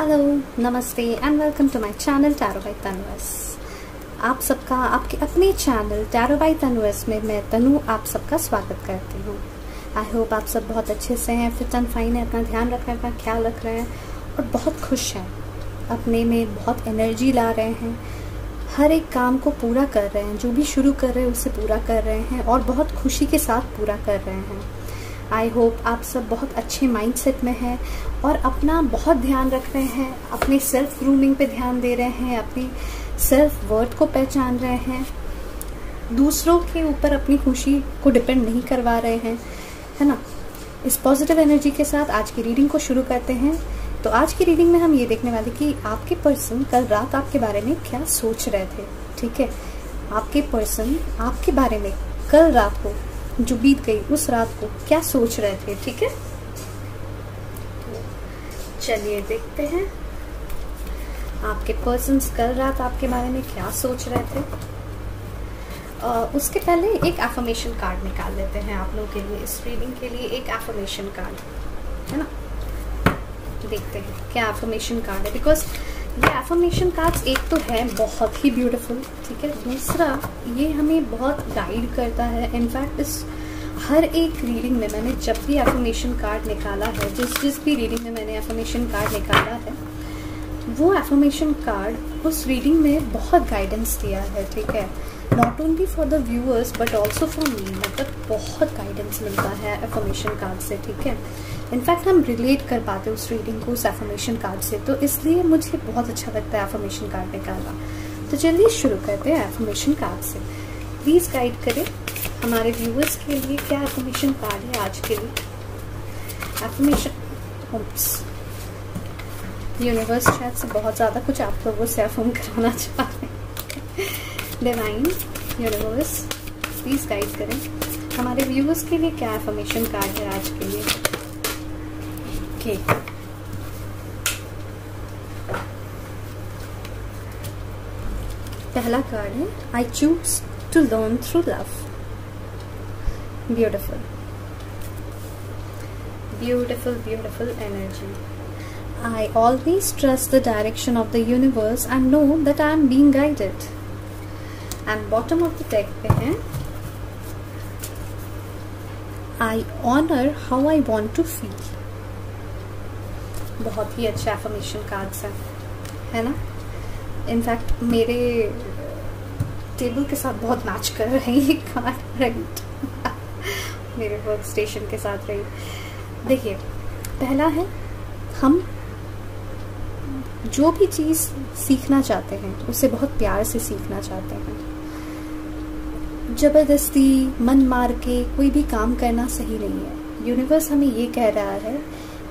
Hello, नमस्ते and welcome to my channel tarot by Tanus. आप सबका आपके अपने चैनल टैरो बाय तनुस में मैं तनु आप सबका स्वागत करती हूँ। आई होप आप सब बहुत अच्छे से हैं, फिट एंड फाइन है, अपना ध्यान रख रहे हैं, अपना ख्याल रख रहे हैं और बहुत खुश हैं, अपने में बहुत एनर्जी ला रहे हैं, हर एक काम को पूरा कर रहे हैं, जो भी शुरू कर रहे हैं उसे पूरा कर रहे हैं और बहुत खुशी के साथ पूरा कर रहे हैं। आई होप आप सब बहुत अच्छे माइंडसेट में हैं और अपना बहुत ध्यान रख रहे हैं, अपने सेल्फ ग्रूमिंग पे ध्यान दे रहे हैं, अपनी सेल्फ वर्थ को पहचान रहे हैं, दूसरों के ऊपर अपनी खुशी को डिपेंड नहीं करवा रहे हैं, है ना। इस पॉजिटिव एनर्जी के साथ आज की रीडिंग को शुरू करते हैं। तो आज की रीडिंग में हम ये देखने वाले कि आपके पर्सन कल रात आपके बारे में क्या सोच रहे थे। ठीक है, आपके पर्सन आपके बारे में कल रात को जो बीत गई उस रात को क्या सोच रहे थे। ठीक है, चलिए देखते हैं आपके पर्सन्स कल रात आपके बारे में क्या सोच रहे थे। उसके पहले एक एफर्मेशन कार्ड निकाल लेते हैं आप लोगों के लिए। इस रीडिंग के लिए एक एफर्मेशन कार्ड है ना, देखते हैं क्या एफर्मेशन कार्ड है। बिकॉज ये एफर्मेशन कार्ड्स एक तो है बहुत ही ब्यूटीफुल, ठीक है, दूसरा ये हमें बहुत गाइड करता है। इनफैक्ट इस हर एक रीडिंग में मैंने जब भी एफर्मेशन कार्ड निकाला है, जिस भी रीडिंग में मैंने एफर्मेशन कार्ड निकाला है, वो एफर्मेशन कार्ड उस रीडिंग में बहुत गाइडेंस दिया है। ठीक है, not only for the viewers but also for me, मतलब बहुत गाइडेंस मिलता है एफर्मेशन कार्ड से। ठीक है, इनफैक्ट हम रिलेट कर पाते उस रीडिंग को उस एफर्मेशन कार्ड से, तो इसलिए मुझे बहुत अच्छा लगता है एफर्मेशन कार्ड निकालना। तो चलिए शुरू करते हैं एफर्मेशन कार्ड से। प्लीज गाइड करें हमारे व्यूअर्स के लिए क्या एफर्मेशन कार्ड है आज के लिए। एफर्मेशन यूनिवर्स शायद से बहुत ज़्यादा कुछ आप लोगों से अफर्म कराना चाह रहे हैं। डिवाइन यूनिवर्स प्लीज गाइड करें हमारे व्यूअर्स के लिए क्या एफर्मेशन कार्ड है आज के लिए। ओके, पहला कार्ड है I choose to learn through love. Beautiful beautiful beautiful energy. I always trust the direction of the universe and know that I am being guided. And bottom of the deck पे है I honor how I want to feel. बहुत ही अच्छा affirmation cards है ना। In fact मेरे table के साथ बहुत मैच कर रहे हैं ये कार्ड, राइट। मेरे वर्क स्टेशन के साथ रही। देखिए, पहला है हम जो भी चीज़ सीखना चाहते हैं उसे बहुत प्यार से सीखना चाहते हैं। जबरदस्ती मन मार के कोई भी काम करना सही नहीं है। यूनिवर्स हमें ये कह रहा है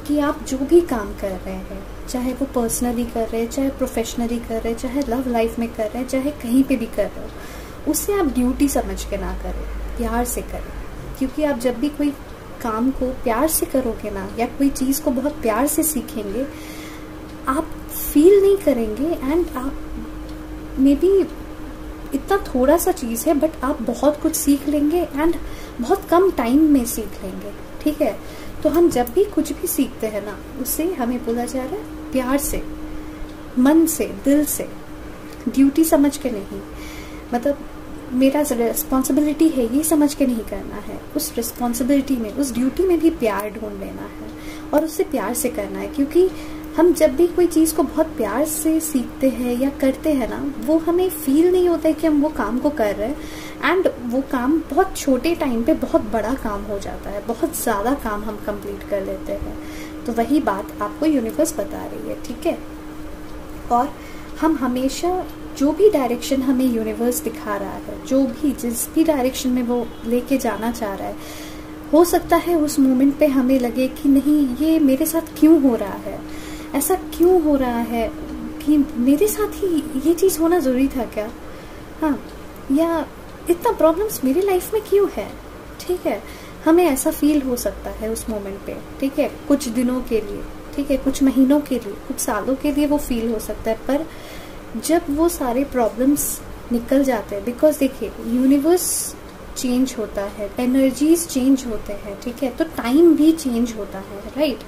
कि आप जो भी काम कर रहे हैं, चाहे वो पर्सनली कर रहे हैं, चाहे प्रोफेशनली कर रहे हैं, चाहे लव लाइफ में कर रहे हैं, चाहे कहीं पे भी कर रहे हो, उसे आप ड्यूटी समझ के ना करें, प्यार से करें। क्योंकि आप जब भी कोई काम को प्यार से करोगे ना, या कोई चीज़ को बहुत प्यार से सीखेंगे, आप फील नहीं करेंगे एंड आप मे बी इतना थोड़ा सा चीज़ है बट आप बहुत कुछ सीख लेंगे एंड बहुत कम टाइम में सीख लेंगे। ठीक है, तो हम जब भी कुछ भी सीखते हैं ना, उसे हमें बोला जा रहा है प्यार से, मन से, दिल से, ड्यूटी समझ के नहीं। मतलब मेरा रिस्पॉन्सिबिलिटी है ये समझ के नहीं करना है, उस रिस्पॉन्सिबिलिटी में, उस ड्यूटी में भी प्यार ढूंढ लेना है और उससे प्यार से करना है। क्योंकि हम जब भी कोई चीज़ को बहुत प्यार से सीखते हैं या करते हैं ना, वो हमें फील नहीं होता है कि हम वो काम को कर रहे हैं एंड वो काम बहुत छोटे टाइम पे बहुत बड़ा काम हो जाता है, बहुत ज़्यादा काम हम कंप्लीट कर लेते हैं। तो वही बात आपको यूनिवर्स बता रही है। ठीक है, और हम हमेशा जो भी डायरेक्शन हमें यूनिवर्स दिखा रहा है, जो भी जिस भी डायरेक्शन में वो लेके जाना चाह रहा है, हो सकता है उस मोमेंट पे हमें लगे कि नहीं, ये मेरे साथ क्यों हो रहा है, ऐसा क्यों हो रहा है, कि मेरे साथ ही ये चीज़ होना ज़रूरी था क्या, हाँ, या इतना प्रॉब्लम्स मेरी लाइफ में क्यों है। ठीक है, हमें ऐसा फील हो सकता है उस मोमेंट पे। ठीक है, कुछ दिनों के लिए, ठीक है, कुछ महीनों के लिए, कुछ सालों के लिए वो फील हो सकता है, पर जब वो सारे प्रॉब्लम्स निकल जाते हैं, बिकॉज देखिए यूनिवर्स चेंज होता है, एनर्जीज चेंज होते हैं, ठीक है। तो टाइम भी चेंज होता है, राइट।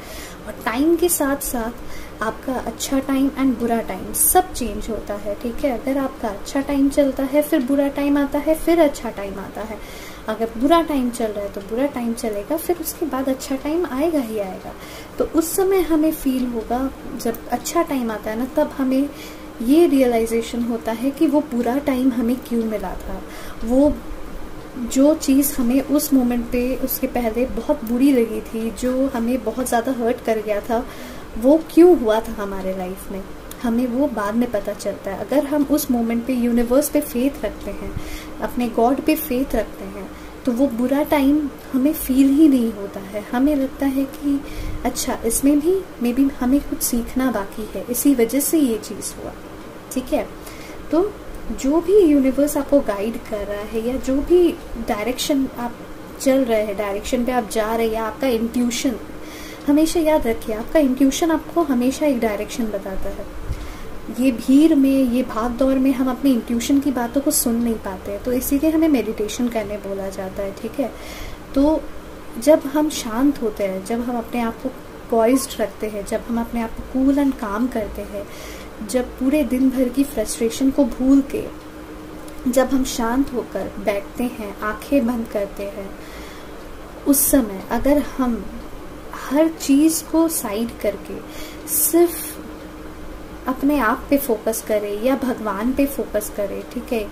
और टाइम के साथ साथ आपका अच्छा टाइम एंड बुरा टाइम सब चेंज होता है, ठीक है। अगर आपका अच्छा टाइम चलता है फिर बुरा टाइम आता है, फिर अच्छा टाइम आता है। अगर बुरा टाइम चल रहा है तो बुरा टाइम चलेगा, फिर उसके बाद अच्छा टाइम आएगा ही आएगा। तो उस समय हमें फील होगा, जब अच्छा टाइम आता है ना, तब हमें ये रियलाइजेशन होता है कि वो बुरा टाइम हमें क्यों मिला था। वो जो चीज़ हमें उस मोमेंट पे उसके पहले बहुत बुरी लगी थी, जो हमें बहुत ज़्यादा हर्ट कर गया था, वो क्यों हुआ था हमारे लाइफ में, हमें वो बाद में पता चलता है। अगर हम उस मोमेंट पे यूनिवर्स पे फेथ रखते हैं, अपने गॉड पे फेथ रखते हैं, तो वो बुरा टाइम हमें फील ही नहीं होता है। हमें लगता है कि अच्छा, इसमें भी मे बी हमें कुछ सीखना बाकी है, इसी वजह से ये चीज़ हुआ, ठीक है। तो जो भी यूनिवर्स आपको गाइड कर रहा है, या जो भी डायरेक्शन आप चल रहे हैं, डायरेक्शन पे आप जा रहे हैं, या आपका इंट्यूशन, हमेशा याद रखिए आपका इंट्यूशन आपको हमेशा एक डायरेक्शन बताता है। ये भीड़ में, ये भाग दौड़ में हम अपने इंट्यूशन की बातों को सुन नहीं पाते, तो इसीलिए हमें मेडिटेशन करने बोला जाता है, ठीक है। तो जब हम शांत होते हैं, जब हम अपने आप को पॉइज्ड रखते हैं, जब हम अपने आप को कूल एंड काम करते हैं, जब पूरे दिन भर की फ्रस्ट्रेशन को भूल के जब हम शांत होकर बैठते हैं, आंखें बंद करते हैं, उस समय अगर हम हर चीज़ को साइड करके सिर्फ अपने आप पे फोकस करें या भगवान पे फोकस करें, ठीक है,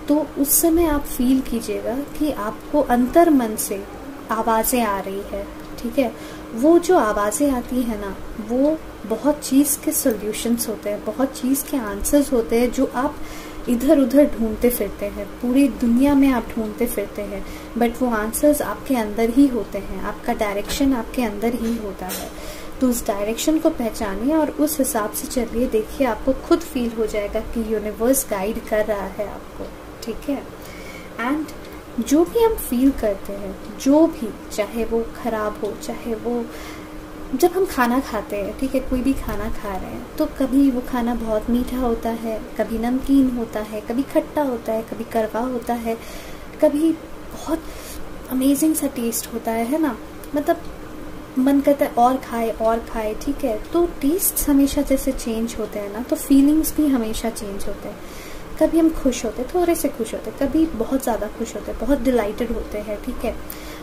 तो उस समय आप फील कीजिएगा कि आपको अंतर मन से आवाज़ें आ रही है, ठीक है। वो जो आवाज़ें आती है ना, वो बहुत चीज़ के सॉल्यूशंस होते हैं, बहुत चीज़ के आंसर्स होते हैं, जो आप इधर उधर ढूंढते फिरते हैं, पूरी दुनिया में आप ढूंढते फिरते हैं, बट वो आंसर्स आपके अंदर ही होते हैं, आपका डायरेक्शन आपके अंदर ही होता है। तो उस डायरेक्शन को पहचानिए और उस हिसाब से चलिए, देखिए आपको खुद फील हो जाएगा कि यूनिवर्स गाइड कर रहा है आपको, ठीक है। एंड जो भी हम फील करते हैं, जो भी, चाहे वो खराब हो, चाहे वो, जब हम खाना खाते हैं, ठीक है, कोई भी खाना खा रहे हैं, तो कभी वो खाना बहुत मीठा होता है, कभी नमकीन होता है, कभी खट्टा होता है, कभी कड़वा होता है, कभी बहुत अमेजिंग सा टेस्ट होता है ना, मतलब मन करता है और खाए, ठीक है। तो टेस्ट हमेशा जैसे चेंज होते हैं ना, तो फीलिंग्स भी हमेशा चेंज होते हैं। कभी हम खुश होते हैं, थोड़े से खुश होते हैं, कभी बहुत ज़्यादा खुश होते हैं, बहुत डिलाइटेड होते हैं, ठीक है,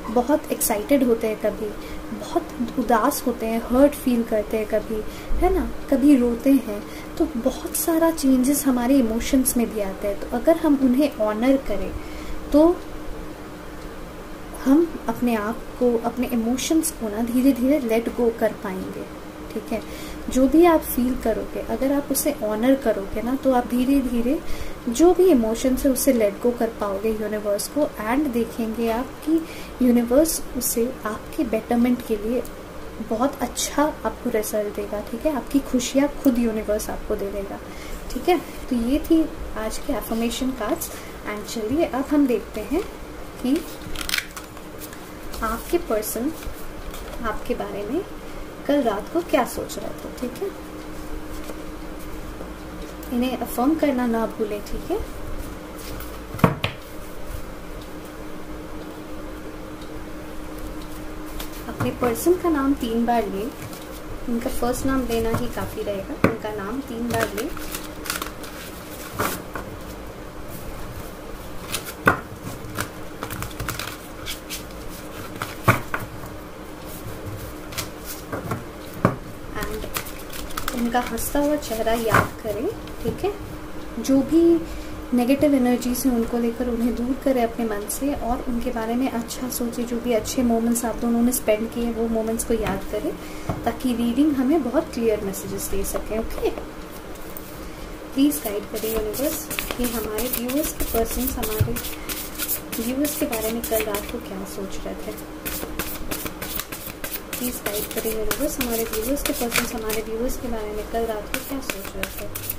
बहुत एक्साइटेड होते हैं, कभी बहुत उदास होते हैं, हर्ट फील करते हैं कभी, है ना, कभी रोते हैं। तो बहुत सारा चेंजेस हमारे इमोशंस में भी आते हैं। तो अगर हम उन्हें ऑनर करें तो हम अपने आप को, अपने इमोशंस को ना धीरे धीरे लेट गो कर पाएंगे, ठीक है। जो भी आप फील करोगे, अगर आप उसे ऑनर करोगे ना, तो आप धीरे धीरे जो भी इमोशंस है उसे लेट गो कर पाओगे यूनिवर्स को, एंड देखेंगे आप कि यूनिवर्स उसे आपके बेटरमेंट के लिए बहुत अच्छा आपको रिजल्ट देगा, ठीक है। आपकी खुशियाँ खुद यूनिवर्स आपको दे देगा, ठीक है। तो ये थी आज के एफर्मेशन कार्ड्स। एंड चलिए अब हम देखते हैं कि आपके पर्सन आपके बारे में कल रात को क्या सोच रहे थे, ठीक है। इन्हें अफर्म करना ना भूलें, ठीक है। अपने पर्सन का नाम 3 बार ले, उनका फर्स्ट नाम लेना ही काफी रहेगा, उनका नाम 3 बार ले। उनका हंसता हुआ चेहरा याद करें, ठीक है। जो भी नेगेटिव एनर्जीज हैं उनको लेकर उन्हें दूर करें अपने मन से, और उनके बारे में अच्छा सोचें। जो भी अच्छे मोमेंट्स आप दोनों ने स्पेंड किए वो मोमेंट्स को याद करें, ताकि रीडिंग हमें बहुत क्लियर मैसेजेस दे सके, ओके। प्लीज़ गाइड करें यूनिवर्स कि हमारे व्यूअर्स के पर्सन हमारे व्यूअर्स के बारे में कल रात को क्या सोच रहे थे। प्लीज़ गाइड करें यूनिवर्स हमारे व्यूअर्स के पर्सन हमारे व्यूअर्स के बारे में कल रात को क्या सोच रहे थे।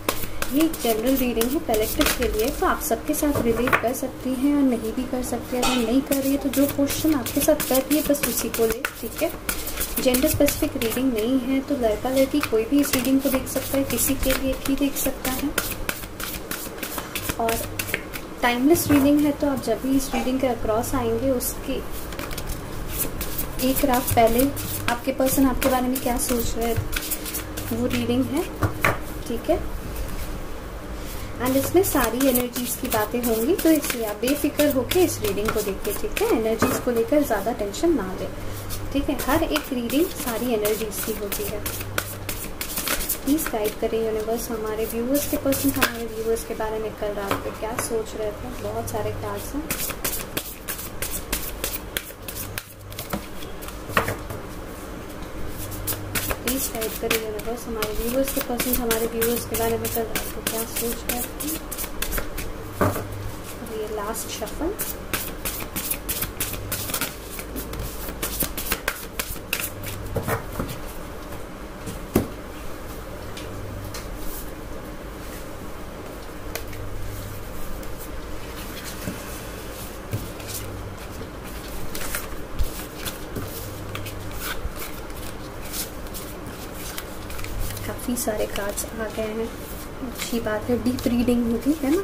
ये एक जनरल रीडिंग है कलेक्टिव के लिए, तो आप सबके साथ रिलेट कर सकती हैं और नहीं भी कर सकते। अगर नहीं कर रही है तो जो क्वेश्चन आपके साथ कर रही है बस उसी को ले, ठीक है। जेंडर स्पेसिफिक रीडिंग नहीं है, तो लड़का लड़की कोई भी इस रीडिंग को देख सकता है, किसी के लिए भी देख सकता है। और टाइमलेस रीडिंग है, तो आप जब भी इस रीडिंग के अक्रॉस आएंगे उसके एक रात पहले आपके पर्सन आपके बारे में क्या सोच रहे थे वो रीडिंग है, ठीक है। एंड इसमें सारी एनर्जीज की बातें होंगी, तो इसलिए आप बेफिक्र होके इस रीडिंग को देखिए, ठीक है। एनर्जीज को लेकर ज़्यादा टेंशन ना ले, ठीक है। हर एक रीडिंग सारी एनर्जीज की होती है। प्लीज़ गाइड करें यूनिवर्स हमारे व्यूअर्स के पर्सन हमारे व्यूअर्स के बारे में कल रात को क्या सोच रहे थे। बहुत सारे कार्ड्स हैं। प्लीज़ गाइड करें यूनिवर्स हमारे व्यूअर्स के पर्सन हमारे व्यूअर्स के बारे में कल रात को क्या सोच रहे थे। और ये लास्ट शफल, काफ़ी सारे कार्ड्स आ गए हैं। अच्छी बात है, डीप रीडिंग होगी, है ना।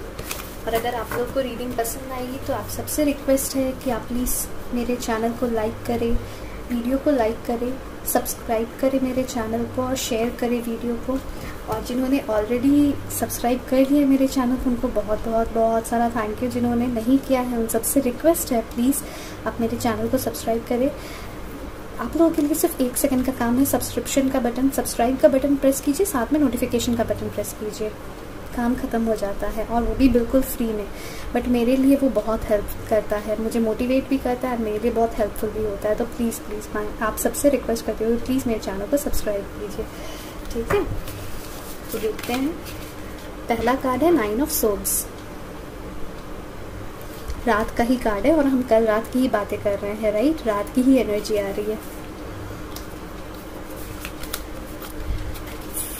और अगर आप लोग को रीडिंग पसंद आएगी तो आप सबसे रिक्वेस्ट है कि आप प्लीज़ मेरे चैनल को लाइक करें, वीडियो को लाइक करें, सब्सक्राइब करें मेरे चैनल को और शेयर करें वीडियो को। और जिन्होंने ऑलरेडी सब्सक्राइब कर लिया है मेरे चैनल को उनको बहुत बहुत बहुत सारा थैंक यू। जिन्होंने नहीं किया है उन सबसे रिक्वेस्ट है प्लीज़ आप मेरे चैनल को सब्सक्राइब करें। आप लोगों के लिए सिर्फ 1 सेकंड का काम है। सब्सक्रिप्शन का बटन, सब्सक्राइब का बटन प्रेस कीजिए, साथ में नोटिफिकेशन का बटन प्रेस कीजिए, काम खत्म हो जाता है। और वो भी बिल्कुल फ्री में, बट मेरे लिए वो बहुत हेल्प करता है, मुझे मोटिवेट भी करता है और मेरे लिए बहुत हेल्पफुल भी होता है। तो प्लीज़ प्लीज़ मैं आप सबसे रिक्वेस्ट करती हूँ प्लीज़ मेरे चैनल को सब्सक्राइब कीजिए, ठीक है। तो देखते हैं, पहला कार्ड है 9 ऑफ सोर्ड्स। रात का ही कार्ड है और हम कल रात की ही बातें कर रहे हैं, राइट। रात की ही एनर्जी आ रही है।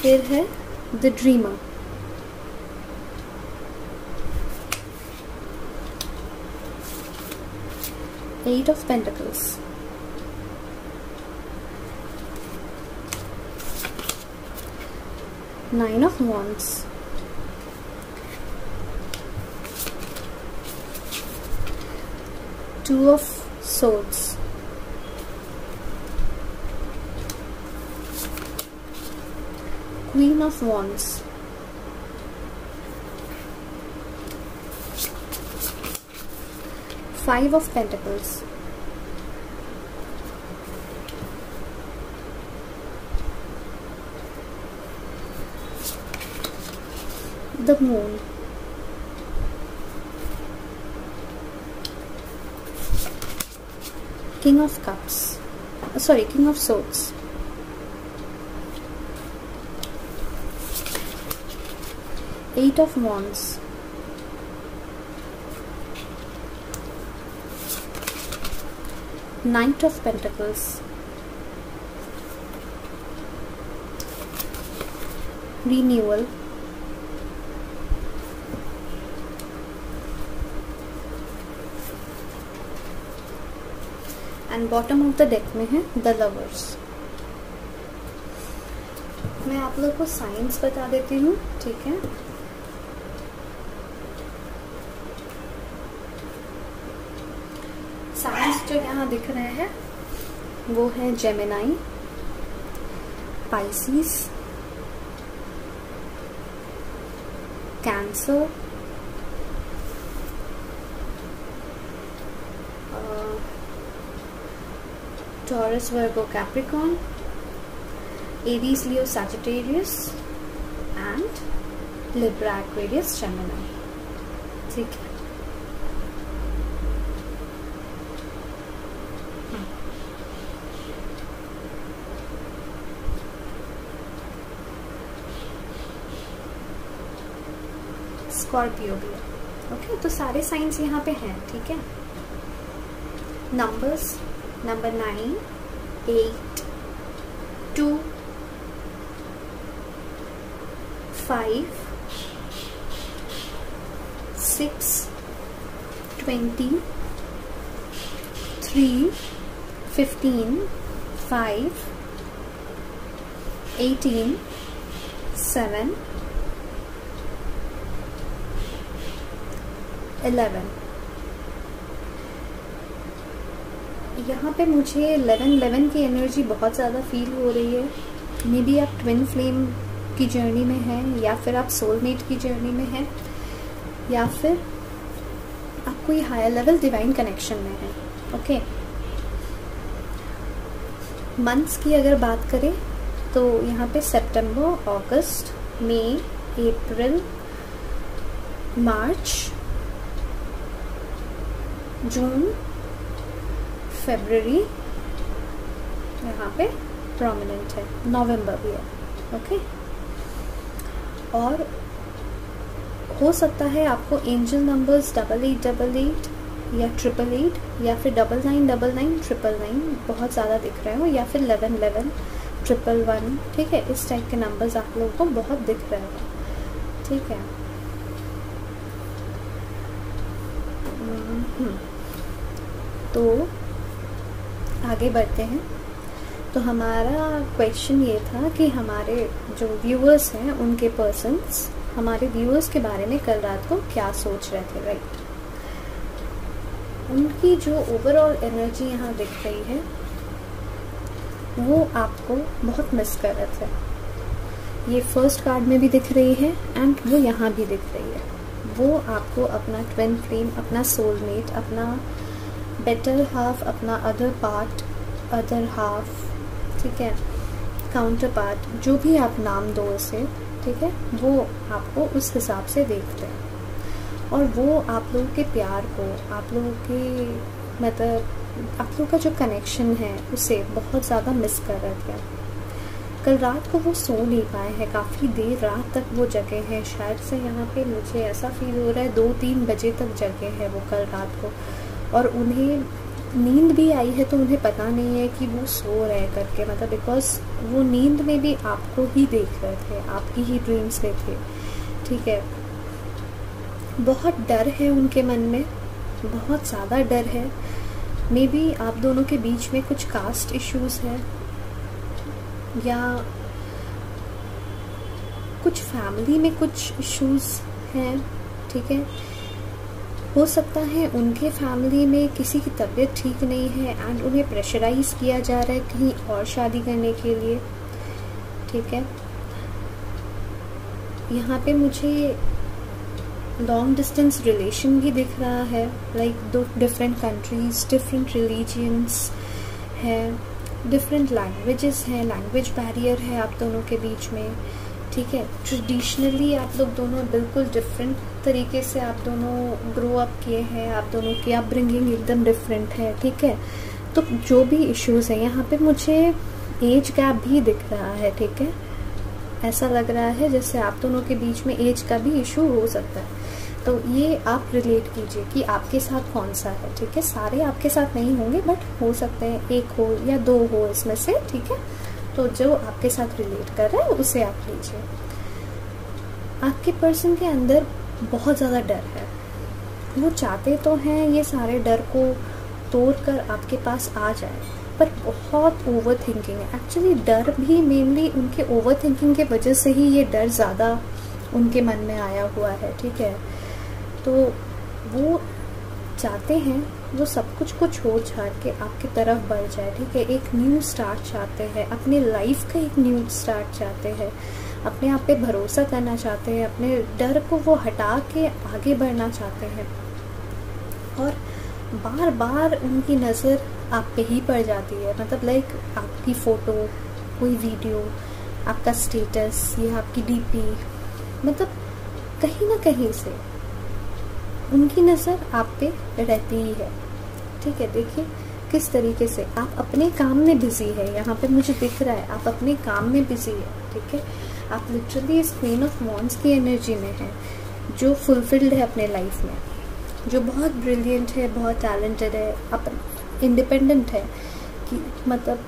फिर है the dreamer, eight of pentacles, nine of wands, two of swords, Queen of Wands, Five of Pentacles, the Moon, King of Cups, King of Swords, Eight of Wands, Knight of Pentacles, Renewal, and bottom of the deck में है the lovers. मैं आप लोग को science बता देती हूँ, ठीक है। साइंस जो यहाँ दिख रहे हैं वो है Gemini, Pisces, cancer, Taurus, Virgo, Capricorn, Aries, Leo, Sagittarius and Libra, Aquarius, Gemini, ठीक है। स्कॉर्पियो भी है, ओके। तो सारे साइंस यहाँ पे हैं, ठीक है। नंबर्स, नंबर 9, 8, 2, 5, 6, 20, 3, 15, 5, 18, 7, 11, यहाँ पे मुझे 11 की एनर्जी बहुत ज़्यादा फील हो रही है। मे बी आप ट्विन फ्लेम की जर्नी में हैं, या फिर आप सोलमेट की जर्नी में हैं, या फिर आप कोई हायर लेवल डिवाइन कनेक्शन में हैं। ओके, मंथ्स की अगर बात करें तो यहाँ पे सितंबर, अगस्त, मई, अप्रैल, मार्च, जून, फरवरी यहाँ पे प्रोमिनेंट है, नवंबर भी है। ओके, और हो सकता है आपको एंजल नंबर्स 8888 या 888 या फिर 9999 999 बहुत ज़्यादा दिख रहे हो, या फिर 1111 111, ठीक है, इस टाइप के नंबर्स आप लोगों को बहुत दिख रहे हो। ठीक है, तो आगे बढ़ते हैं। तो हमारा क्वेश्चन ये था कि हमारे जो व्यूअर्स हैं उनके पर्सन्स हमारे व्यूअर्स के बारे में कल रात को क्या सोच रहे थे, राइट। उनकी जो ओवरऑल एनर्जी यहाँ दिख रही है वो आपको बहुत मिस कर रहे थे। ये फर्स्ट कार्ड में भी दिख रही है एंड वो यहाँ भी दिख रही है। वो आपको अपना ट्विन फ्लेम, अपना सोलमेट, अपना बेटर हाफ, अपना अदर पार्ट, अदर हाफ, ठीक है, काउंटर पार्ट, जो भी आप नाम दो उसे, ठीक है, वो आपको उस हिसाब से देखते हैं। और वो आप लोगों के प्यार को, आप लोगों के मतलब आप लोगों का जो कनेक्शन है उसे बहुत ज़्यादा मिस कर रहे थे। कल रात को वो सो नहीं पाए हैं, काफ़ी देर रात तक वो जगे हैं। शायद से यहाँ पे मुझे ऐसा फील हो रहा है 2-3 बजे तक जगे हैं वो कल रात को, और उन्हें नींद भी आई है तो उन्हें पता नहीं है कि वो सो रहे करके, मतलब बिकॉज वो नींद में भी आपको ही देख रहे थे, आपकी ही ड्रीम्स में थे। ठीक है, बहुत डर है उनके मन में, बहुत ज़्यादा डर है। मे बी आप दोनों के बीच में कुछ कास्ट इश्यूज है, या कुछ फैमिली में कुछ इश्यूज हैं। ठीक है, हो सकता है उनके फैमिली में किसी की तबीयत ठीक नहीं है एंड उन्हें प्रेशराइज किया जा रहा है कहीं और शादी करने के लिए। ठीक है, यहाँ पे मुझे लॉन्ग डिस्टेंस रिलेशन भी दिख रहा है, like 2 different countries, different religions है, डिफरेंट लैंग्वेजेस हैं, लैंग्वेज बैरियर है आप दोनों के बीच में। ठीक है, ट्रेडिशनली आप लोग दोनों बिल्कुल डिफरेंट तरीके से आप दोनों ग्रो अप किए हैं, आप दोनों की अपब्रिंगिंग एकदम डिफरेंट है। ठीक है, तो जो भी इश्यूज हैं यहाँ पे मुझे एज गैप भी दिख रहा है। ठीक है, ऐसा लग रहा है जैसे आप दोनों के बीच में एज का भी इशू हो सकता है। तो ये आप रिलेट कीजिए कि आपके साथ कौन सा है। ठीक है, सारे आपके साथ नहीं होंगे बट हो सकते हैं 1 हो या 2 हो इसमें से। ठीक है, तो जो आपके साथ रिलेट कर रहा है उसे आप लीजिए। आपके पर्सन के अंदर बहुत ज़्यादा डर है, वो चाहते तो हैं ये सारे डर को तोड़कर आपके पास आ जाए, पर बहुत ओवर थिंकिंग है। एक्चुअली डर भी मेनली उनके ओवर थिंकिंग के वजह से ही ये डर ज़्यादा उनके मन में आया हुआ है। ठीक है, तो वो चाहते हैं वो सब कुछ को छोड़ छाड़ के आपकी तरफ बढ़ जाए। ठीक है, एक न्यू स्टार्ट चाहते हैं, अपने लाइफ का एक न्यू स्टार्ट चाहते हैं, अपने आप पे भरोसा करना चाहते हैं, अपने डर को वो हटा के आगे बढ़ना चाहते हैं। और बार बार उनकी नज़र आप पे ही पड़ जाती है, मतलब लाइक आपकी फ़ोटो, कोई वीडियो, आपका स्टेटस या आपकी डीपी, मतलब कहीं ना कहीं से उनकी नज़र आप पे रहती ही है। ठीक है, देखिए किस तरीके से आप अपने काम में बिजी है, यहाँ पे मुझे दिख रहा है आप अपने काम में बिजी है। ठीक है, आप लिटरली इस क्वीन ऑफ वॉन्ड्स की एनर्जी में है, जो फुलफिल्ड है अपने लाइफ में, जो बहुत ब्रिलियंट है, बहुत टैलेंटेड है, आप इंडिपेंडेंट है, कि मतलब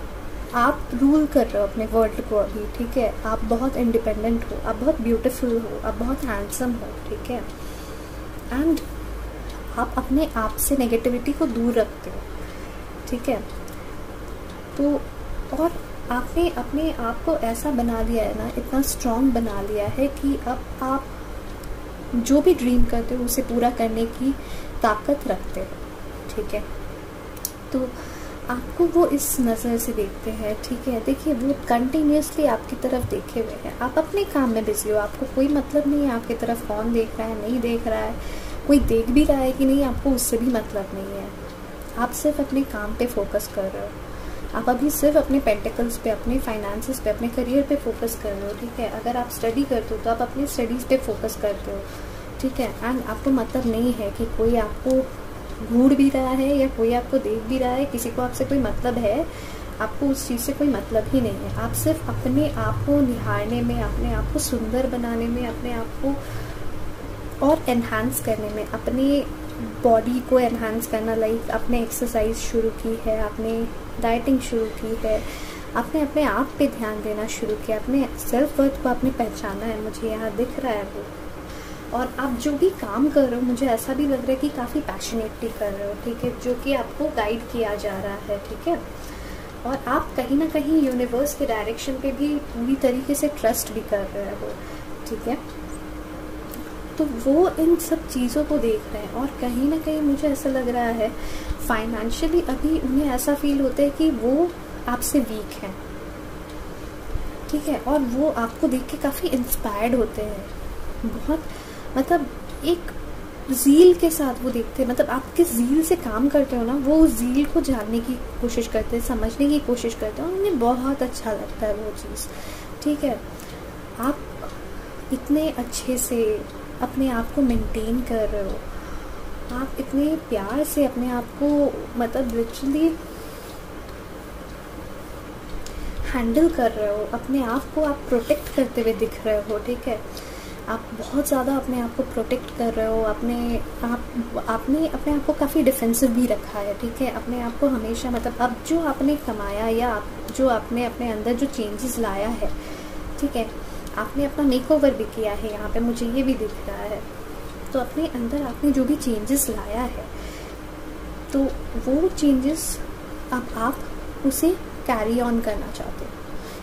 आप रूल कर रहे हो अपने वर्ल्ड को अभी। ठीक है, आप बहुत इंडिपेंडेंट हो, आप बहुत ब्यूटीफुल हो, आप बहुत हैंडसम हो। ठीक है, एंड आप अपने आप से नेगेटिविटी को दूर रखते हो। ठीक है, तो और आपने अपने आप को ऐसा बना लिया है ना, इतना स्ट्रॉन्ग बना लिया है कि अब आप जो भी ड्रीम करते हो उसे पूरा करने की ताकत रखते हो, ठीक है। तो आपको वो इस नज़र से देखते हैं, ठीक है। देखिए वो कंटिन्यूसली आपकी तरफ देखे हुए हैं, आप अपने काम में बिजी हो, आपको कोई मतलब नहीं है आपकी तरफ कौन देख रहा है नहीं देख रहा है, कोई देख भी रहा है कि नहीं आपको उससे भी मतलब नहीं है। आप सिर्फ अपने काम पे फोकस कर रहे हो, आप अभी सिर्फ अपने पेंटिकल्स पे, अपने फाइनेंसेस पे, अपने करियर पे फोकस कर रहे हो, ठीक है। अगर आप स्टडी करते हो तो आप अपनी स्टडीज़ पे फोकस करते हो, ठीक है। एंड आपको मतलब नहीं है कि कोई आपको घूर भी रहा है या कोई आपको देख भी रहा है, किसी को आपसे कोई मतलब है, आपको उस चीज़ से कोई मतलब ही नहीं है। आप सिर्फ अपने आप को निहारने में, अपने आप को सुंदर बनाने में, अपने आप को और एनहांस करने में, अपने बॉडी को एनहांस करना, लाइक आपने एक्सरसाइज शुरू की है, आपने डाइटिंग शुरू की है, आपने अपने आप पे ध्यान देना शुरू किया, अपने सेल्फ वर्थ को आपने पहचाना है, मुझे यहाँ दिख रहा है वो। और आप जो भी काम कर रहे हो मुझे ऐसा भी लग रहा है कि काफ़ी पैशनेटली कर रहे हो, ठीक है, जो कि आपको गाइड किया जा रहा है, ठीक है। और आप कहीं ना कहीं यूनिवर्स के डायरेक्शन पे भी पूरी तरीके से ट्रस्ट भी कर रहे हो, ठीक है। तो वो इन सब चीज़ों को देख रहे हैं और कहीं ना कहीं मुझे ऐसा लग रहा है फाइनेंशियली अभी उन्हें ऐसा फील होता है कि वो आपसे वीक हैं, ठीक है। और वो आपको देख के काफ़ी इंस्पायर्ड होते हैं, बहुत मतलब एक ज़ील के साथ वो देखते हैं, मतलब आप किस ज़ील से काम करते हो ना, वो उस ज़ील को जानने की कोशिश करते हैं, समझने की कोशिश करते हैं, उन्हें बहुत अच्छा लगता है वो चीज़, ठीक है। आप इतने अच्छे से अपने आप को मेंटेन कर रहे हो, आप इतने प्यार से अपने आप को मतलब लिटरली हैंडल कर रहे हो, अपने आप को आप प्रोटेक्ट करते हुए दिख रहे हो, ठीक है। आप बहुत ज़्यादा अपने आप को प्रोटेक्ट कर रहे हो, आपने अपने आप को काफ़ी डिफेंसिव भी रखा है, ठीक है। अपने आप को हमेशा मतलब अब जो आपने कमाया या जो आपने अपने अंदर जो चेंजेस लाया है, ठीक है, आपने अपना मेकओवर भी किया है, यहाँ पे मुझे ये भी दिख रहा है। तो अपने अंदर आपने जो भी चेंजेस लाया है तो वो चेंजेस अब आप उसे कैरी ऑन करना चाहते हो,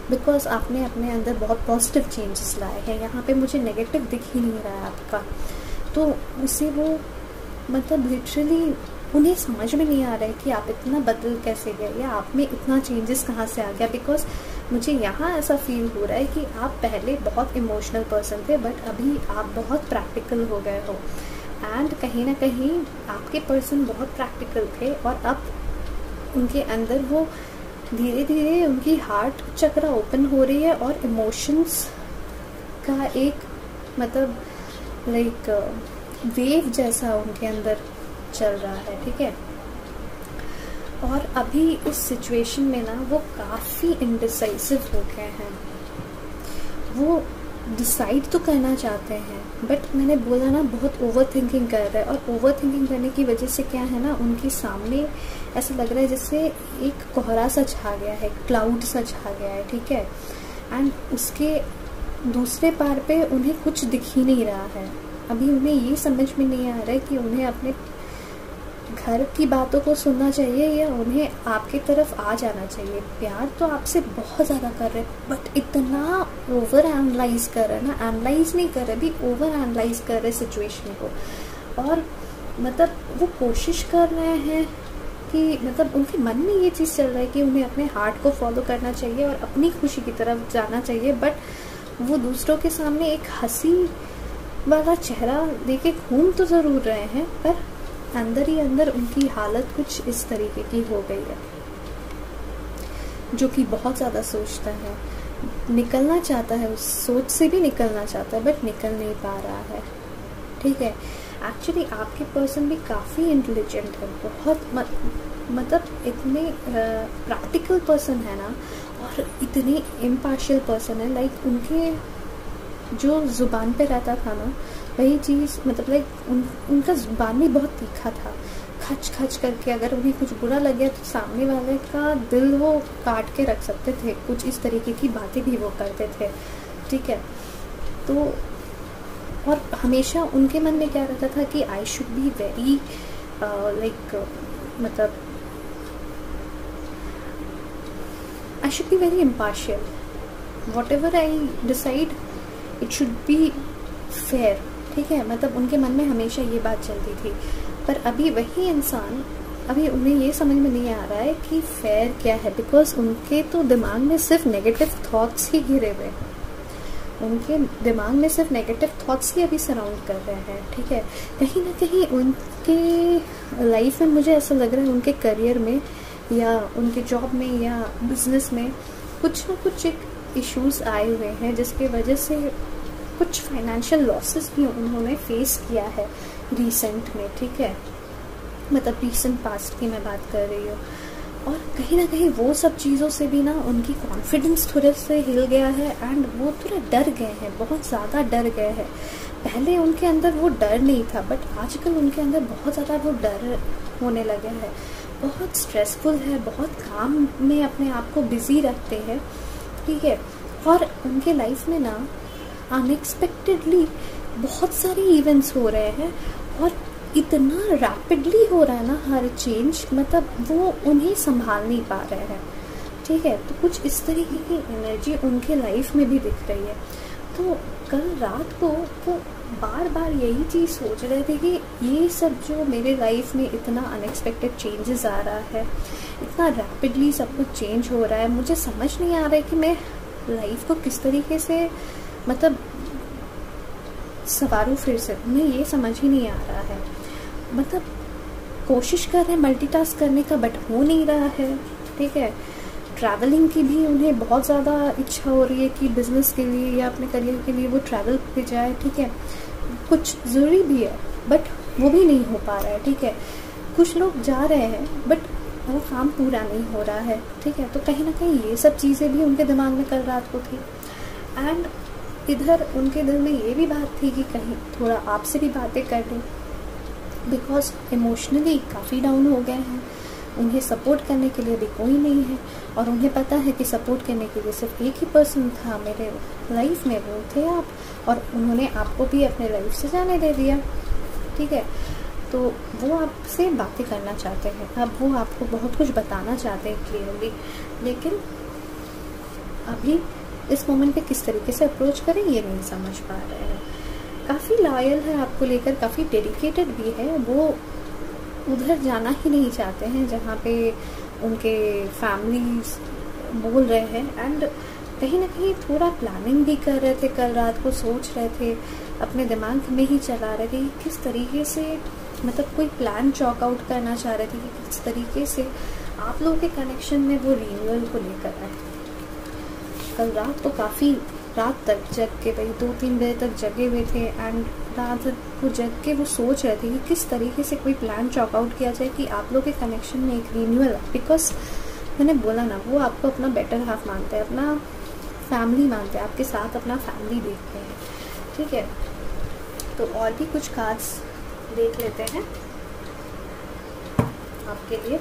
बिकॉज आपने अपने अंदर बहुत पॉजिटिव चेंजेस लाए हैं, यहाँ पे मुझे नेगेटिव दिख ही नहीं रहा है आपका। तो उसे वो मतलब लिटरली उन्हें समझ में नहीं आ रहा है कि आप इतना बदल कैसे गए या आप में इतना चेंजेस कहाँ से आ गया, बिकॉज मुझे यहाँ ऐसा फील हो रहा है कि आप पहले बहुत इमोशनल पर्सन थे बट अभी आप बहुत प्रैक्टिकल हो गए हो, एंड कहीं ना कहीं आपके पर्सन बहुत प्रैक्टिकल थे और अब उनके अंदर वो धीरे धीरे उनकी हार्ट चक्र ओपन हो रही है और इमोशंस का एक मतलब लाइक वेव जैसा उनके अंदर चल रहा है, ठीक है। और अभी इस सिचुएशन में ना वो काफ़ी इंडिसाइसिव हो गए हैं, वो डिसाइड तो करना चाहते हैं बट मैंने बोला ना बहुत ओवर थिंकिंग कर रहे हैं, और ओवर थिंकिंग करने की वजह से क्या है ना, उनके सामने ऐसा लग रहा है जैसे एक कोहरा सा छा गया है, क्लाउड सा छा गया है, ठीक है। एंड उसके दूसरे पार पे उन्हें कुछ दिख ही नहीं रहा है। अभी उन्हें ये समझ में नहीं आ रहा है कि उन्हें अपने घर की बातों को सुनना चाहिए या उन्हें आपकी तरफ आ जाना चाहिए। प्यार तो आपसे बहुत ज़्यादा कर रहे हैं बट इतना ओवर एनालाइज कर रहे हैं ना, एनालाइज नहीं कर रहे भी, ओवर एनालाइज कर रहे सिचुएशन को। और मतलब वो कोशिश कर रहे हैं कि मतलब उनके मन में ये चीज़ चल रहा है कि उन्हें अपने हार्ट को फॉलो करना चाहिए और अपनी खुशी की तरफ जाना चाहिए, बट वो दूसरों के सामने एक हंसी वाला चेहरा देके घूम तो ज़रूर रहे हैं पर अंदर ही अंदर उनकी हालत कुछ इस तरीके की हो गई है, जो कि बहुत ज़्यादा सोचता है, निकलना चाहता है, उस सोच से भी निकलना चाहता है बट निकल नहीं पा रहा है, ठीक है। एक्चुअली आपके पर्सन भी काफ़ी इंटेलिजेंट है, बहुत मतलब इतने प्रैक्टिकल पर्सन है ना, और इतने इम्पार्शियल पर्सन है, लाइक उनके जो ज़ुबान पे रहता था ना वही चीज़, मतलब लाइक उनका ज़ुबान भी बहुत तीखा था, खच खच करके अगर उन्हें कुछ बुरा लग गया तो सामने वाले का दिल वो काट के रख सकते थे, कुछ इस तरीके की बातें भी वो करते थे, ठीक है। तो और हमेशा उनके मन में क्या रहता था कि I should be very like मतलब I should be very impartial, whatever I decide it should be fair, ठीक है, मतलब उनके मन में हमेशा ये बात चलती थी। पर अभी वही इंसान, अभी उन्हें ये समझ में नहीं आ रहा है कि फेयर क्या है, बिकॉज उनके तो दिमाग में सिर्फ नेगेटिव थॉट्स ही घिरे हुए हैं, उनके दिमाग में सिर्फ नेगेटिव थॉट्स ही अभी सराउंड कर रहे हैं। ठीक है, कहीं ना कहीं उनके लाइफ में मुझे ऐसा लग रहा है, उनके करियर में या उनके जॉब में या बिजनेस में कुछ ना कुछ एक इश्यूज आए हुए हैं, जिसके वजह से कुछ फाइनेंशियल लॉसेस भी उन्होंने फेस किया है रिसेंट में। ठीक है, मतलब रिसेंट पास्ट की मैं बात कर रही हूँ। और कहीं ना कहीं वो सब चीज़ों से भी ना उनकी कॉन्फिडेंस थोड़े से हिल गया है, एंड वो थोड़ा डर गए हैं, बहुत ज़्यादा डर गए हैं। पहले उनके अंदर वो डर नहीं था, बट आजकल उनके अंदर बहुत ज़्यादा वो डर होने लगे हैं, बहुत स्ट्रेसफुल है, बहुत काम में अपने आप को बिजी रखते हैं। ठीक है, और उनके लाइफ में ना अनएक्सपेक्टेडली बहुत सारे इवेंट्स हो रहे हैं, और इतना रैपिडली हो रहा है ना हर चेंज, मतलब वो उन्हें संभाल नहीं पा रहे हैं। ठीक है, तो कुछ इस तरीके की एनर्जी उनके लाइफ में भी दिख रही है। तो कल रात को वो बार बार यही चीज़ सोच रहे थे कि ये सब जो मेरे लाइफ में इतना अनएक्सपेक्टेड चेंजेस आ रहा है, इतना रैपिडली सब कुछ चेंज हो रहा है, मुझे समझ नहीं आ रहा है कि मैं लाइफ को किस तरीके से मतलब संवारूं फिर से। उन्हें ये समझ ही नहीं आ रहा है, मतलब कोशिश कर रहे हैं मल्टीटास्क करने का, बट हो नहीं रहा है। ठीक है, ट्रैवलिंग की भी उन्हें बहुत ज़्यादा इच्छा हो रही है कि बिजनेस के लिए या अपने करियर के लिए वो ट्रैवल पे जाए। ठीक है, कुछ ज़रूरी भी है, बट वो भी नहीं हो पा रहा है। ठीक है, कुछ लोग जा रहे हैं, बट वो काम पूरा नहीं हो रहा है। ठीक है, तो कहीं ना कहीं ये सब चीज़ें भी उनके दिमाग में कल रात को थी। एंड इधर उनके दिल में ये भी बात थी कि कहीं थोड़ा आपसे भी बातें कर लूँ, बिकॉज इमोशनली काफ़ी डाउन हो गए हैं, उन्हें सपोर्ट करने के लिए भी कोई नहीं है, और उन्हें पता है कि सपोर्ट करने के लिए सिर्फ एक ही पर्सन था मेरे लाइफ में, वो थे आप, और उन्होंने आपको भी अपने लाइफ से जाने दे दिया। ठीक है, तो वो आपसे बातें करना चाहते हैं, अब वो आपको बहुत कुछ बताना चाहते हैं क्लियरली, लेकिन अभी इस मोमेंट पे किस तरीके से अप्रोच करें ये नहीं समझ पा रहे हैं। काफ़ी लॉयल है आपको लेकर, काफ़ी डेडिकेटेड भी है, वो उधर जाना ही नहीं चाहते हैं जहाँ पे उनके फैमिली बोल रहे हैं। एंड कहीं ना कहीं थोड़ा प्लानिंग भी कर रहे थे, कल रात को सोच रहे थे, अपने दिमाग में ही चला रहे थे कि किस तरीके से, मतलब कोई प्लान चॉक आउट करना चाह रहे थे कि किस तरीके से आप लोगों के कनेक्शन में वो रिन्यूअल को लेकर आए। कल रात को काफ़ी रात तक जग के, भाई 2-3 बजे तक जगे हुए थे, एंड रात को जग के वो सोच रहे थे कि किस तरीके से कोई प्लान चॉक आउट किया जाए कि आप लोग के कनेक्शन में एक रिन्यूअल, बिकॉज मैंने बोला ना, वो आपको अपना बेटर हाफ मानते हैं, अपना फैमिली मानते हैं, आपके साथ अपना फैमिली देखते हैं। ठीक है, तो और भी कुछ कार्ड्स देख लेते हैं आपके लिए।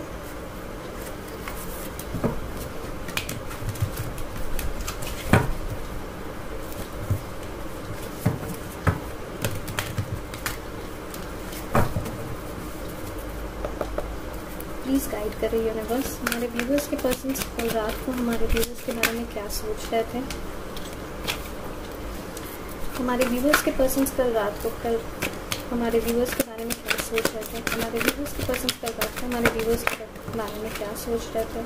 प्लीज़ गाइड करें यूनिवर्स, हमारे व्यूवर्स के पर्सन्स कल रात को हमारे व्यूवर्स के बारे में क्या सोच रहे थे। हमारे व्यूवर्स के पर्सन्स कल रात को हमारे व्यूवर्स के बारे में क्या सोच रहे थे। हमारे व्यूवर्स के पर्सन्स कल रात को हमारे व्यूवर्स के बारे में क्या सोच रहे थे।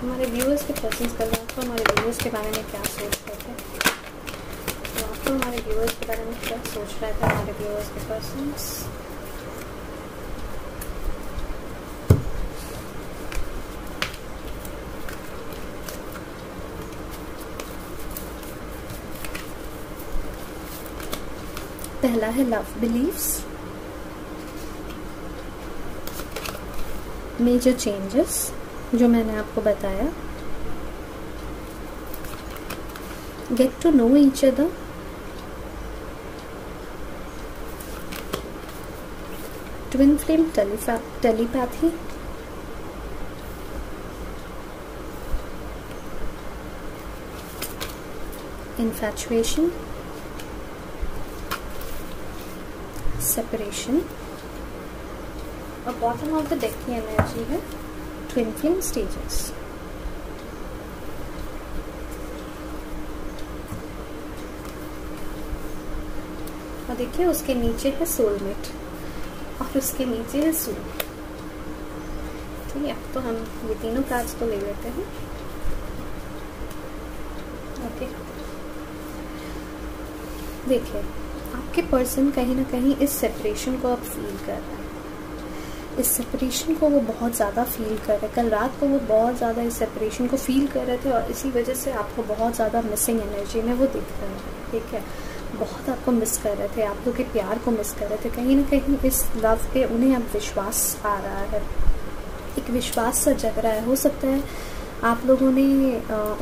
हमारे व्यूवर्स के पर्सन्स कल रात को हमारे व्यूवर्स के बारे में क्या सोच रहे थे। रात को हमारे व्यूवर्स के बारे में क्या सोच रहे थे हमारे व्यूवर्स के पर्सन्स। पहला है लव बिलीव्स, मेजर चेंजेस जो मैंने आपको बताया, get to know each other, twin flame telepathy, infatuation, separation, और बॉटम ऑफ द डेक की एनर्जी है ट्विन फ्लेम स्टेजेस। और देखिए उसके नीचे है सोलमेट और उसके नीचे है सूल। ठीक है, तो हम ये तीनों कार्ड्स को ले लेते हैं। ओके, देखिए आपके पर्सन कहीं ना कहीं इस सेपरेशन को अब फील कर रहा है। इस सेपरेशन को वो बहुत ज़्यादा फील कर रहे। कल रात को वो बहुत ज़्यादा इस सेपरेशन को फील कर रहे थे और इसी वजह से आपको बहुत ज़्यादा मिसिंग एनर्जी में वो दिख रहे हैं। ठीक है, बहुत आपको मिस कर रहे थे, आप लोग के प्यार को मिस कर रहे थे। कहीं ना कहीं इस लव पे उन्हें अब विश्वास आ रहा है, एक विश्वास सा जग रहा है। हो सकता है आप लोगों ने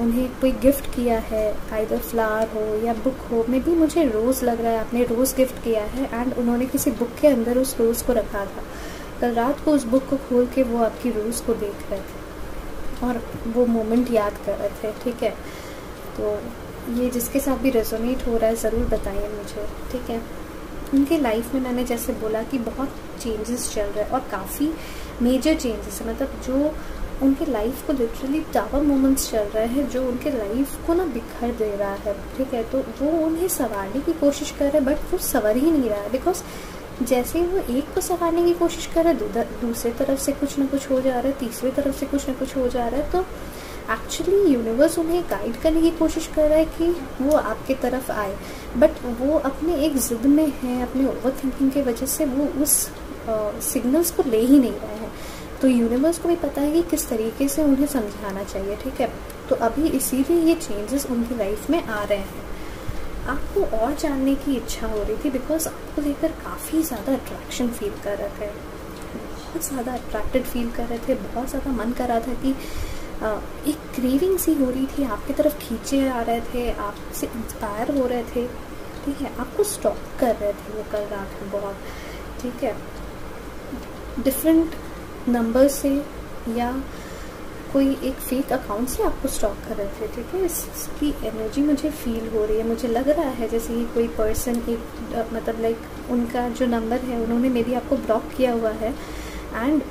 उन्हें कोई गिफ्ट किया है, आइदर फ्लावर हो या बुक हो। मे बी मुझे रोज़ लग रहा है आपने रोज़ गिफ्ट किया है एंड उन्होंने किसी बुक के अंदर उस रोज़ को रखा था। कल रात को उस बुक को खोल के वो आपकी रोज़ को देख रहे थे और वो मोमेंट याद कर रहे थे। ठीक है, तो ये जिसके साथ भी रेजोनेट हो रहा है ज़रूर बताइए मुझे। ठीक है, उनके लाइफ में मैंने जैसे बोला कि बहुत चेंजेस चल रहे हैं और काफ़ी मेजर चेंजेस है, मतलब जो उनके लाइफ को लिटरली टावर मोमेंट्स चल रहे हैं जो उनके लाइफ को ना बिखर दे रहा है। ठीक है, तो वो उन्हें संवारने की कोशिश कर रहे हैं बट वो संवर ही नहीं रहा है। बिकॉज जैसे ही वो एक को संवारने की कोशिश कर रहा है दूसरी तरफ से कुछ ना कुछ हो जा रहा है, तीसरी तरफ से कुछ ना कुछ हो जा रहा है। तो एक्चुअली यूनिवर्स उन्हें गाइड करने की कोशिश कर रहा है कि वो आपके तरफ आए, बट वो अपने एक जिद में है, अपने ओवर थिंकिंग की वजह से वो उस सिग्नल्स को ले ही नहीं रहे हैं। तो यूनिवर्स को भी पता है कि किस तरीके से उन्हें समझाना चाहिए। ठीक है, तो अभी इसीलिए ये चेंजेस उनकी लाइफ में आ रहे हैं। आपको और जानने की इच्छा हो रही थी बिकॉज आपको लेकर काफ़ी ज़्यादा अट्रैक्शन फील कर रहे थे, बहुत ज़्यादा अट्रैक्टेड फील कर रहे थे, बहुत ज़्यादा मन कर रहा था कि एक क्रेविंग सी हो रही थी, आपकी तरफ खींचे आ रहे थे, आपसे इंस्पायर हो रहे थे। ठीक है, आपको स्टॉक कर रहे थे वो कल रात को बहुत। ठीक है, डिफरेंट नंबर से या कोई एक फेक अकाउंट से आपको स्टॉक कर रहे थे। ठीक है, इसकी एनर्जी मुझे फील हो रही है। मुझे लग रहा है जैसे कि कोई पर्सन एक मतलब लाइक उनका जो नंबर है उन्होंने मे बी आपको ब्लॉक किया हुआ है एंड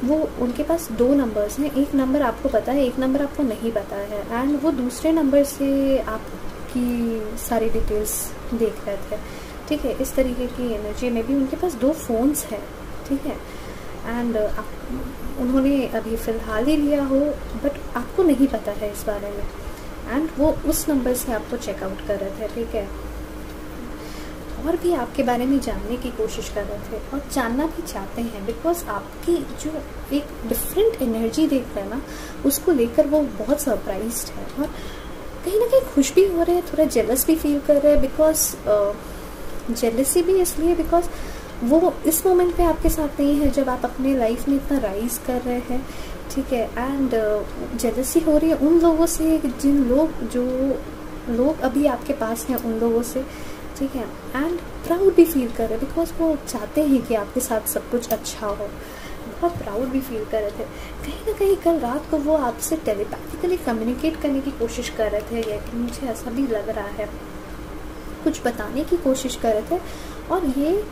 वो उनके पास 2 नंबर्स हैं, एक नंबर आपको पता है, एक नंबर आपको नहीं पता है एंड वो दूसरे नंबर से आपकी सारी डिटेल्स देख रहे थे। ठीक है, इस तरीके की एनर्जी में भी उनके पास 2 फ़ोन्स हैं। ठीक है, एंड उन्होंने अभी फ़िलहाल ही लिया हो बट आपको नहीं पता है इस बारे में एंड वो उस नंबर से आपको चेकआउट कर रहे थे। ठीक है, और भी आपके बारे में जानने की कोशिश कर रहे थे और जानना भी चाहते हैं बिकॉज आपकी जो एक डिफरेंट एनर्जी देख रहे हैं ना उसको लेकर वो बहुत सरप्राइज्ड है और कहीं ना कहीं खुश भी हो रहे हैं, थोड़ा जेलस भी फील कर रहे हैं। बिकॉज जेलसी भी इसलिए बिकॉज वो इस मोमेंट पे आपके साथ नहीं है जब आप अपने लाइफ में इतना राइज कर रहे हैं। ठीक है, एंड जेलसी हो रही है उन लोगों से जो लोग अभी आपके पास हैं, उन लोगों से। ठीक है, एंड प्राउड भी फील कर रहे हैं बिकॉज वो चाहते हैं कि आपके साथ सब कुछ अच्छा हो, बहुत प्राउड भी फील कर रहे थे। कहीं ना कहीं कल रात को वो आपसे टेलीपैथिकली कम्युनिकेट करने की कोशिश कर रहे थे या कि मुझे ऐसा भी लग रहा है, कुछ बताने की कोशिश कर रहे थे और ये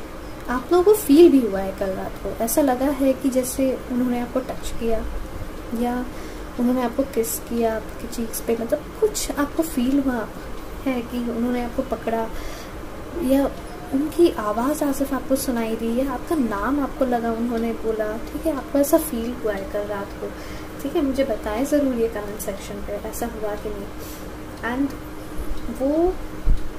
आप लोगों को फील भी हुआ है कल रात को। ऐसा लगा है कि जैसे उन्होंने आपको टच किया या उन्होंने आपको किस किया आपके चीक्स पे, मतलब कुछ आपको फील हुआ है कि उन्होंने आपको पकड़ा या उनकी आवाज़ आसिफ आपको सुनाई दी या आपका नाम आपको लगा उन्होंने बोला। ठीक है, आपको ऐसा फील हुआ है कल रात को। ठीक है, मुझे बताएं ज़रूर ये कमेंट सेक्शन पे ऐसा हुआ कि नहीं। एंड वो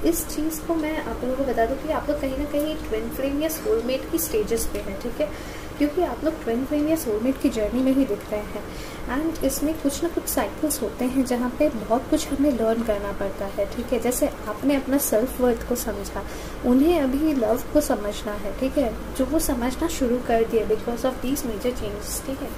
इस चीज़ को मैं आप लोगों को बता दूं कि आप लोग कहीं ना कहीं ट्विन फ्लेम या सोलमेट की स्टेजेस पे हैं। ठीक है, क्योंकि आप लोग ट्विन फ्लेम या सोलमेट की जर्नी में ही दिख रहे हैं एंड इसमें कुछ ना कुछ साइकिल्स होते हैं जहाँ पे बहुत कुछ हमें लर्न करना पड़ता है। ठीक है, जैसे आपने अपना सेल्फ वर्थ को समझा, उन्हें अभी लव को समझना है। ठीक है, जो वो समझना शुरू कर दिया because of these major changes. ठीक है,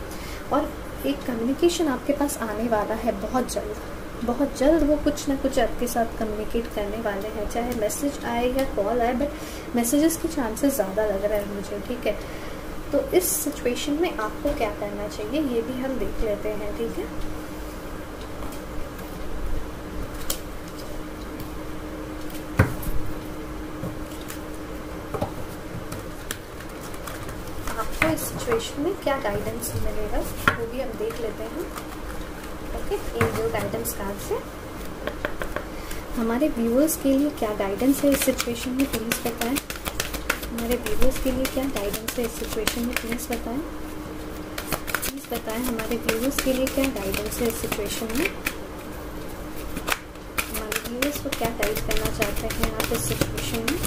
और एक कम्युनिकेशन आपके पास आने वाला है बहुत जल्द वो कुछ ना कुछ आपके साथ कम्युनिकेट करने वाले हैं, चाहे मैसेज आए या कॉल आए, बट मैसेजेस के चांसेस ज़्यादा लग रहे हैं मुझे। ठीक है, तो इस सिचुएशन में आपको क्या करना चाहिए ये भी हम देख लेते हैं। ठीक है, आपको इस सिचुएशन में क्या गाइडेंस मिलेगा वो भी हम देख लेते हैं। ओके, एंजल गाइडेंस कार्ड से हमारे व्यूअर्स के लिए क्या गाइडेंस है इस सिचुएशन में, प्लीज़ बताएं। हमारे व्यूअर्स के लिए क्या गाइडेंस है इस सिचुएशन में, प्लीज़ बताएं। प्लीज़ बताएं हमारे व्यूअर्स के लिए क्या गाइडेंस है इस सिचुएशन में। हमारे व्यूअर्स को क्या गाइड करना चाहते हैं आप इस सिचुएशन में।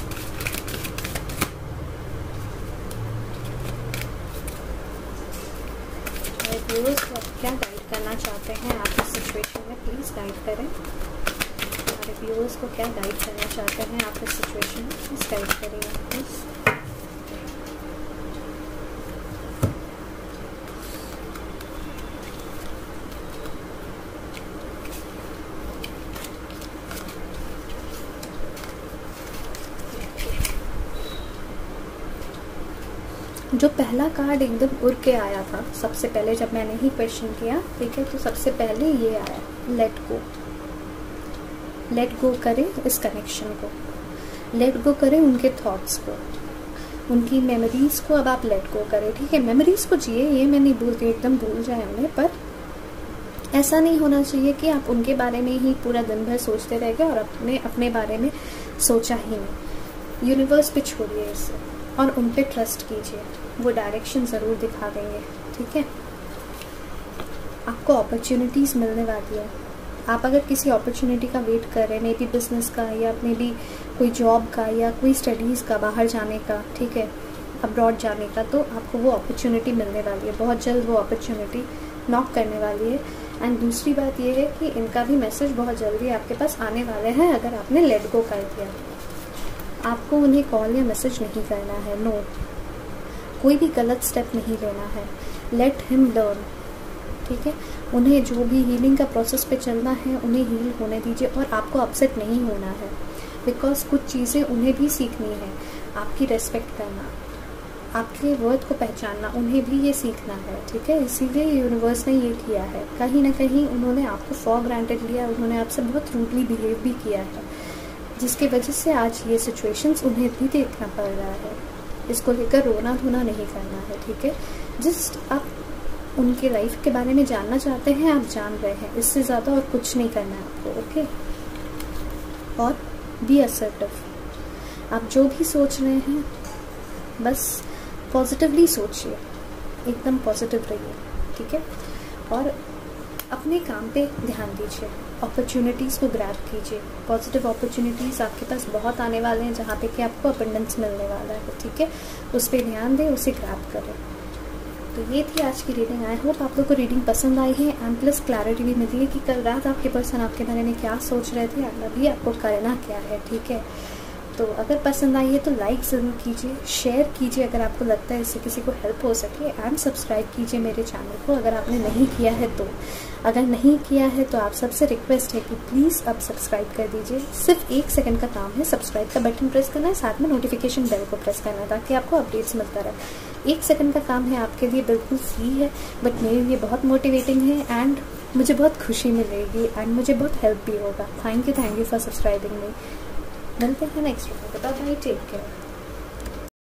हमारे व्यूअर्स को क्या गाइड करना चाहते हैं आप इस सिचुएशन में, प्लीज़ गाइड करें। हमारे व्यूअर्स को क्या गाइड करना चाहते हैं आप इस सिचुएशन में, प्लीज़ गाइड करिए प्लीज़। जो पहला कार्ड एकदम उड़ के आया था सबसे पहले जब मैंने ही क्वेश्चन किया, ठीक है, तो सबसे पहले ये आया, लेट गो। लेट गो करें इस कनेक्शन को, लेट गो करें उनके थॉट्स को, उनकी मेमोरीज को। अब आप लेट गो करें, ठीक है। मेमोरीज को जिए, ये मैं नहीं बोलती एकदम भूल जाए उन्हें, पर ऐसा नहीं होना चाहिए कि आप उनके बारे में ही पूरा दिन भर सोचते रह गए और अपने बारे में सोचा ही नहीं। यूनिवर्स पे छोड़िए इसे और उन पे ट्रस्ट कीजिए, वो डायरेक्शन ज़रूर दिखा देंगे, ठीक है। आपको अपॉर्चुनिटीज़ मिलने वाली है। आप अगर किसी अपॉर्चुनिटी का वेट कर रहे हैं, मे बी बिजनेस का या मे बी कोई जॉब का या कोई स्टडीज़ का, बाहर जाने का, ठीक है, अब्रॉड जाने का, तो आपको वो अपॉर्चुनिटी मिलने वाली है। बहुत जल्द वो अपॉर्चुनिटी नॉक करने वाली है। एंड दूसरी बात ये है कि इनका भी मैसेज बहुत जल्दी आपके पास आने वाले हैं अगर आपने लेट गो कर दिया। आपको उन्हें कॉल या मैसेज नहीं करना है, नो, कोई भी गलत स्टेप नहीं लेना है। लेट हिम लर्न, ठीक है। उन्हें जो भी हीलिंग का प्रोसेस पे चलना है उन्हें हील होने दीजिए और आपको अपसेट नहीं होना है, बिकॉज कुछ चीज़ें उन्हें भी सीखनी है। आपकी रेस्पेक्ट करना, आपके वर्थ को पहचानना, उन्हें भी ये सीखना है, ठीक है। इसीलिए यूनिवर्स ने ये किया है। कहीं ना कहीं उन्होंने आपको फॉर ग्रांटेड लिया, उन्होंने आपसे बहुत रूडली बिहेव भी किया है, जिसकी वजह से आज ये सिचुएशंस उन्हें भी देखना पड़ रहा है। इसको लेकर रोना धोना नहीं करना है, ठीक है। जस्ट आप उनके लाइफ के बारे में जानना चाहते हैं, आप जान रहे हैं, इससे ज़्यादा और कुछ नहीं करना है आपको, ओके। और बी असर्टिव, आप जो भी सोच रहे हैं बस पॉजिटिवली सोचिए, एकदम पॉजिटिव रहिए, ठीक है। और अपने काम पे ध्यान दीजिए, अपॉर्चुनिटीज़ को ग्रैब कीजिए। पॉजिटिव अपॉर्चुनिटीज़ आपके पास बहुत आने वाले हैं जहाँ पे कि आपको अबंडेंस मिलने वाला है, ठीक है। उस पर ध्यान दें, उसे ग्रैब करें। तो ये थी आज की रीडिंग। आई होप आप लोग को रीडिंग पसंद आई है एंड प्लस क्लैरिटी भी मिली है कि कल रात आपके पर्सन आपके बारे में क्या सोच रहे थे, अभी आपको करना क्या है, ठीक है। तो अगर पसंद आई है तो लाइक ज़रूर कीजिए, शेयर कीजिए अगर आपको लगता है इससे किसी को हेल्प हो सके, एंड सब्सक्राइब कीजिए मेरे चैनल को अगर आपने नहीं किया है तो। अगर नहीं किया है तो आप सबसे रिक्वेस्ट है कि प्लीज़ अब सब्सक्राइब कर दीजिए। सिर्फ 1 सेकंड का काम है, सब्सक्राइब का बटन प्रेस करना है, साथ में नोटिफिकेशन बेल को प्रेस करना है ताकि आपको अपडेट्स मिलता रहे। 1 सेकंड का काम है, आपके लिए बिल्कुल फ्री है, बट मेरे लिए बहुत मोटिवेटिंग है एंड मुझे बहुत खुशी मिलेगी एंड मुझे बहुत हेल्प भी होगा। थैंक यू फॉर सब्सक्राइबिंग मी। मिलते हैं नेक्स्ट वीडियो में, बाय बाय, टेक केयर।